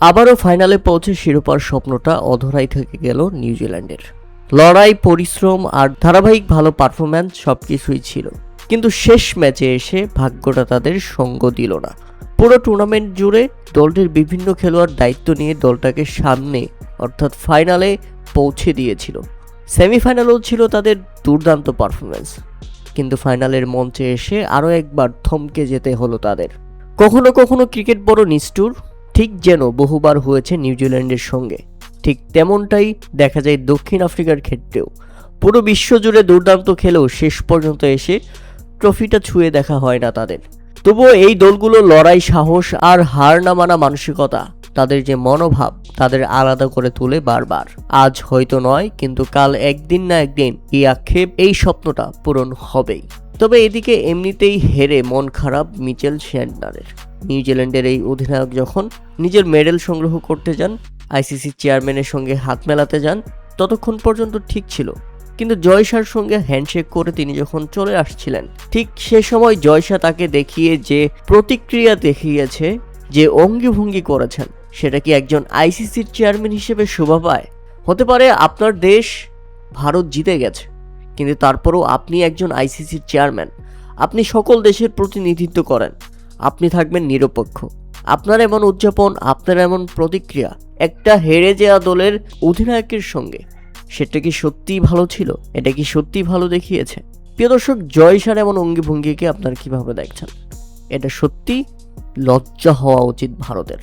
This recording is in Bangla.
আবারও ফাইনালে পৌঁছে শিরোপার স্বপ্নটা অধরাই থেকে গেল নিউজিল্যান্ডের। লড়াই, পরিশ্রম আর ধারাবাহিক ভালো পারফরম্যান্স সবকিছুই ছিল, কিন্তু শেষ ম্যাচে এসে ভাগ্যটা তাদের সঙ্গ দিল না। পুরো টুর্নামেন্ট জুড়ে দলটির বিভিন্ন খেলোয়াড় দায়িত্ব নিয়ে দলটাকে সামনে অর্থাৎ ফাইনালে পৌঁছে দিয়েছিল। সেমিফাইনালেও ছিল তাদের দুর্দান্ত পারফরম্যান্স, কিন্তু ফাইনালের মঞ্চে এসে আরও একবার থমকে যেতে হলো তাদের। কখনো কখনো ক্রিকেট বড় নিষ্ঠুর, ঠিক যেন বহুবার হয়েছে নিউজিল্যান্ডের সঙ্গে, ঠিক তেমনটাই দেখা যায় দক্ষিণ আফ্রিকার ক্ষেত্রেও। পুরো বিশ্ব জুড়ে দুর্দান্ত খেলেও শেষ পর্যন্ত এসে ট্রফিটা ছুঁয়ে দেখা হয় না তাদের। তবুও এই দলগুলো লড়াই, সাহস আর হার না মানা মানসিকতা, তাদের যে মনোভাব, তাদের আলাদা করে তোলে বারবার। আজ হয়তো নয়, কিন্তু কাল একদিন না একদিন এই আক্ষেপ, এই স্বপ্নটা পূরণ হবেই। তবে এদিকে এমনিতেই হেরে মন খারাপ মিচেল স্যান্টনারের। নিউজিল্যান্ডের এই অধিনায়ক যখন নিজের মেডেল সংগ্রহ করতে যান, আইসিসি চেয়ারম্যানের সঙ্গে হাত মেলাতে যান, ততক্ষণ পর্যন্ত ঠিক ছিল, কিন্তু জয়শার সঙ্গে হ্যান্ডশেক করে তিনি যখন চলে আসছিলেন, ঠিক সে সময় জয়শা তাকে দেখিয়ে যে প্রতিক্রিয়া দেখিয়েছে, যে অঙ্গিভঙ্গি করেছেন, সেটা কি একজন আইসিসির চেয়ারম্যান হিসেবে শোভা পায়? হতে পারে আপনার দেশ ভারত জিতে গেছে, কিন্তু তারপরেও আপনি একজন আইসিসির চেয়ারম্যান, আপনি সকল দেশের প্রতিনিধিত্ব করেন, আপনি থাকবেন নিরপেক্ষ। আপনার এমন উদযাপন, আপনার এমন প্রতিক্রিয়া একটা হেরে যাওয়া দলের অধিনায়কের সঙ্গে, সেটা কি সত্যিই ভালো ছিল? এটা কি সত্যিই ভালো দেখিয়েছে? প্রিয় দর্শক, জয়শার এমন অঙ্গিভঙ্গিকে আপনার কিভাবে দেখছেন? এটা সত্যি লজ্জা হওয়া উচিত ভারতের।